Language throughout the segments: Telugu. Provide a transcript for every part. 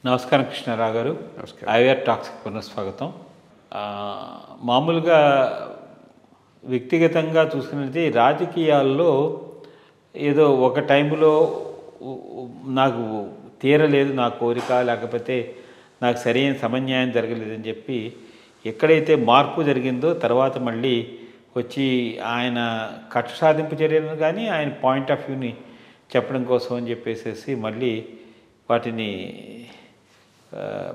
నమస్కారం కృష్ణారావు గారు. నమస్కారం. ఐవీఆర్ టాక్స్కి పునఃస్వాగతం. మామూలుగా వ్యక్తిగతంగా చూసుకున్నది రాజకీయాల్లో ఏదో ఒక టైంలో నాకు తీరలేదు నా కోరిక, లేకపోతే నాకు సరైన సమన్యాయం జరగలేదని చెప్పి ఎక్కడైతే మార్పు జరిగిందో తర్వాత మళ్ళీ వచ్చి ఆయన కక్ష సాధింపు చర్యలను కానీ ఆయన పాయింట్ ఆఫ్ వ్యూని చెప్పడం కోసం అని చెప్పేసి మళ్ళీ వాటిని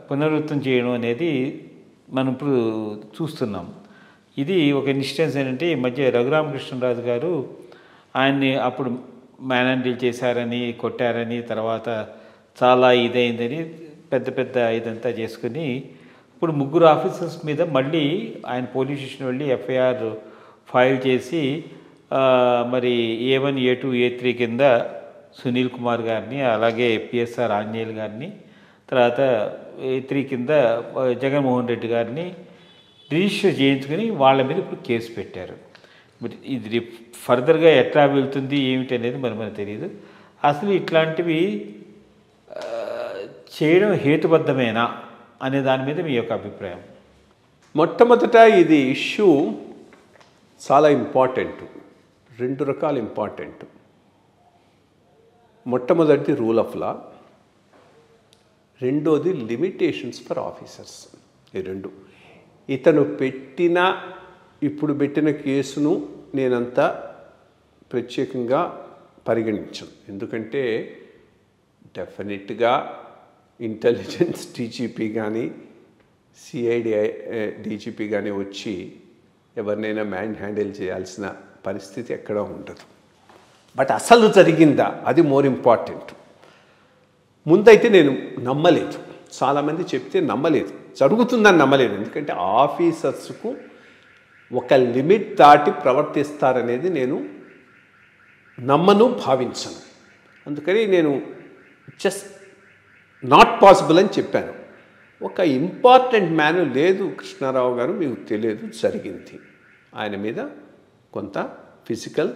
పునరుద్ధం చేయడం అనేది మనం ఇప్పుడు చూస్తున్నాం. ఇది ఒక ఇన్స్టెన్స్ ఏంటంటే ఈ మధ్య రఘురామకృష్ణరాజు గారు ఆయన్ని అప్పుడు మ్యాన్ చేశారని, కొట్టారని, తర్వాత చాలా ఇదైందని పెద్ద ఇదంతా చేసుకుని ఇప్పుడు ముగ్గురు ఆఫీసర్స్ మీద మళ్ళీ ఆయన పోలీస్ స్టేషన్ వెళ్ళి ఎఫ్ఐఆర్ ఫైల్ చేసి మరి A1, A2, A3 కింద సునీల్ కుమార్ గారిని, అలాగే పిఎస్ఆర్ ఆంజనేయులు గారిని, తర్వాత A3 కింద జగన్మోహన్ రెడ్డి గారిని రిజిస్టర్ చేయించుకొని వాళ్ళ మీద ఇప్పుడు కేసు పెట్టారు. మరి ఇది ఫర్దర్గా ఎట్లా వెళ్తుంది ఏమిటి అనేది మనకు తెలియదు. అసలు ఇట్లాంటివి చేయడం హేతుబద్ధమేనా అనే దాని మీద మీ యొక్క అభిప్రాయం? మొట్టమొదట ఇది ఇష్యూ చాలా ఇంపార్టెంట్. రెండు రకాల ఇంపార్టెంట్. మొట్టమొదటి రూల్ ఆఫ్ లా, రెండోది లిమిటేషన్స్ ఫర్ ఆఫీసర్స్. ఈ రెండు ఇతను ఇప్పుడు పెట్టిన కేసును నేనంతా ప్రత్యేకంగా పరిగణించను. ఎందుకంటే డెఫినెట్గా ఇంటెలిజెన్స్ డీజీపీ కానీ సిఐడి డీజీపీ కానీ వచ్చి ఎవరినైనా మ్యాన్ హ్యాండిల్ చేయాల్సిన పరిస్థితి ఎక్కడా ఉండదు. బట్ అసలు జరిగిందా అది మోర్ ఇంపార్టెంట్. ముందైతే నేను నమ్మలేదు, చాలామంది చెప్తే నమ్మలేదు, జరుగుతుందని నమ్మలేదు. ఎందుకంటే ఆఫీసర్స్కు ఒక లిమిట్ దాటి ప్రవర్తిస్తారనేది నేను నమ్మను, భావించను. అందుకని నేను జస్ట్ నాట్ పాసిబుల్ అని చెప్పాను. ఒక ఇంపార్టెంట్ మ్యాను లేదు కృష్ణారావు గారు, మీకు తెలియదు, జరిగింది. ఆయన మీద కొంత ఫిజికల్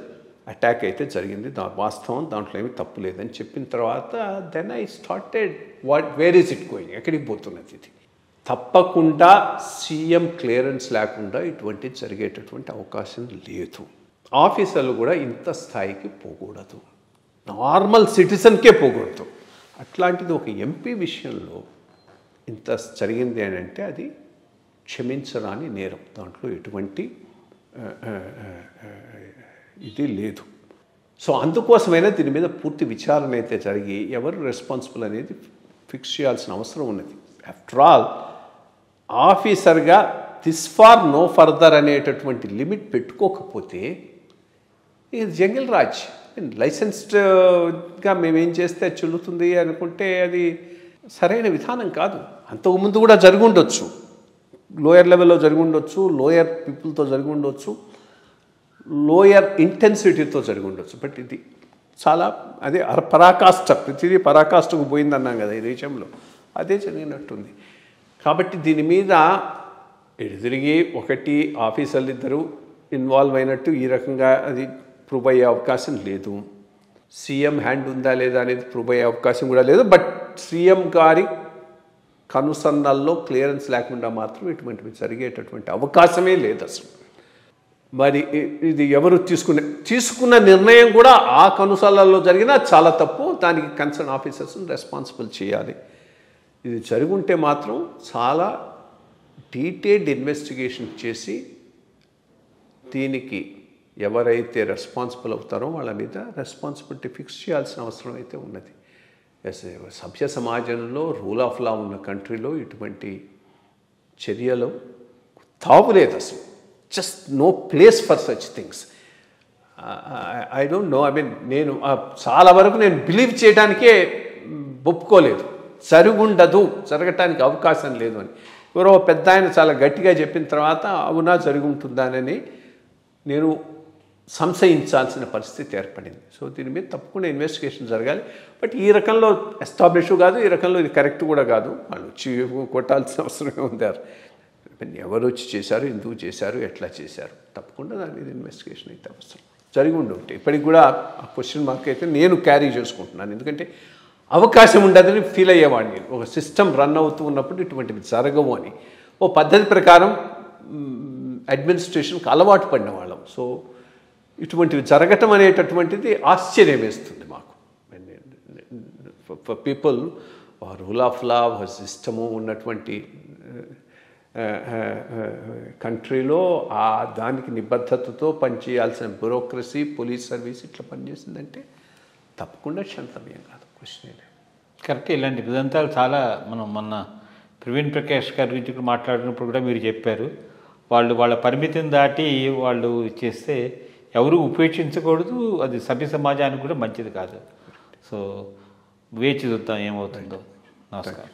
అటాక్ అయితే జరిగింది, వాస్తవం, దాంట్లో ఏమీ తప్పు లేదని చెప్పిన తర్వాత then I started where is it going, ఎక్కడికి పోతున్నది ఇది. తప్పకుండా సీఎం క్లియరెన్స్ లేకుండా ఇటువంటిది జరిగేటటువంటి అవకాశం లేదు. ఆఫీసర్లు కూడా ఇంత స్థాయికి పోకూడదు, నార్మల్ సిటిజన్కే పోకూడదు. అట్లాంటిది ఒక ఎంపీ విషయంలో ఇంత జరిగింది అని అంటే అది క్షమించరాని నేరం. దాంట్లో ఎటువంటి ఇది లేదు. సో అందుకోసమైనా దీని మీద పూర్తి విచారణ అయితే జరిగి ఎవరు రెస్పాన్సిబుల్ అనేది ఫిక్స్ చేయాల్సిన అవసరం ఉన్నది. ఆఫ్టర్ ఆల్ ఆఫీసర్గా దిస్ ఫార్ నో ఫర్దర్ అనేటటువంటి లిమిట్ పెట్టుకోకపోతే ఇది జంగిల్ రాజ్. లైసెన్స్డ్గా మేమేం చేస్తే చెల్లుతుంది అనుకుంటే అది సరైన విధానం కాదు. అంతకుముందు కూడా జరిగి ఉండొచ్చు, లోయర్ లెవెల్లో జరిగి ఉండొచ్చు, లోయర్ పీపుల్తో జరిగి ఉండొచ్చు, లోయర్ ఇంటెన్సిటీతో జరిగి ఉండొచ్చు. బట్ ఇది చాలా అదే పరాకాష్ట, ప్రతిదీ పరాకాష్ఠకు పోయిందన్నాం కదా ఈ దేశంలో, అదే జరిగినట్టుంది. కాబట్టి దీని మీద ఎదురిగి ఒకటి ఆఫీసర్లు ఇద్దరు ఇన్వాల్వ్ అయినట్టు ఈ రకంగా అది ప్రూవ్ అయ్యే అవకాశం లేదు. సీఎం హ్యాండ్ ఉందా లేదా అనేది ప్రూవ్ అయ్యే అవకాశం కూడా లేదు. బట్ సీఎం గారి కనుసన్నల్లో క్లియరెన్స్ లేకుండా మాత్రం ఇటువంటివి జరిగేటటువంటి అవకాశమే లేదు అసలు. మరి ఇది ఎవరు తీసుకున్న నిర్ణయం కూడా ఆ కనుసన్నల్లో జరిగినా చాలా తప్పు. దానికి కన్సర్న్ ఆఫీసర్స్ని రెస్పాన్సిబుల్ చేయాలి. ఇది జరుగుంటే మాత్రం చాలా డీటెయిల్డ్ ఇన్వెస్టిగేషన్ చేసి దీనికి ఎవరైతే రెస్పాన్సిబుల్ అవుతారో వాళ్ళ మీద రెస్పాన్సిబిలిటీ ఫిక్స్ చేయాల్సిన అవసరం అయితే ఉన్నది. సభ్య సమాజంలో రూల్ ఆఫ్ లా ఉన్న కంట్రీలో ఇటువంటి చర్యలు తావులేదు అసలు. Just no place for such things. I don't know, నేను చాలా వరకు నేను బిలీవ్ చేయడానికే ఒప్పుకోలేదు. జరుగుండదు, జరగటానికి అవకాశం లేదు అని ఎవరో పెద్ద ఆయన చాలా గట్టిగా చెప్పిన తర్వాత అవునా జరిగి ఉంటుందానని నేను సంశయించాల్సిన పరిస్థితి ఏర్పడింది. సో దీని మీద తప్పకుండా ఇన్వెస్టిగేషన్ జరగాలి. బట్ ఈ రకంలో ఎస్టాబ్లిష్ కాదు, ఈ రకంలో ఇది కరెక్ట్ కూడా కాదు. వాళ్ళు వచ్చి కొట్టాల్సిన అవసరమే ఉందారు. ఎవరు వచ్చి చేశారు, ఎందుకు చేశారు, ఎట్లా చేశారు, తప్పకుండా దాని మీద ఇన్వెస్టిగేషన్ అయితే అవసరం. జరిగి ఉండి ఉంటే ఇప్పటికి కూడా ఆ క్వశ్చన్ మార్క్ అయితే నేను క్యారీ చేసుకుంటున్నాను. ఎందుకంటే అవకాశం ఉండదని ఫీల్ అయ్యేవాడిని. ఒక సిస్టమ్ రన్ అవుతూ ఉన్నప్పుడు ఇటువంటివి జరగవు అని ఓ పద్ధతి ప్రకారం అడ్మినిస్ట్రేషన్కి అలవాటు పడిన వాళ్ళం. సో ఇటువంటివి జరగటం అనేటటువంటిది ఆశ్చర్యం వేస్తుంది మాకు. For people rule of law system ఉన్నటువంటి కంట్రీలో దానికి నిబద్ధతతో పనిచేయాల్సిన బ్యూరోక్రసీ, పోలీస్ సర్వీస్ ఇట్లా పనిచేసిందంటే తప్పకుండా క్షంతవ్యం కాదు, క్వశ్చన్. కరెక్ట్. ఇలాంటి ఉదంతాలు చాలా మనం మొన్న ప్రవీణ్ ప్రకాష్ గారి గురించి కూడా మాట్లాడినప్పుడు కూడా మీరు చెప్పారు, వాళ్ళ పరిమితిని దాటి వాళ్ళు చేస్తే ఎవరు ఉపేక్షించకూడదు, అది సభ్య సమాజానికి కూడా మంచిది కాదు. సో వేచి చూద్దాం ఏమవుతుందో. నమస్కారం.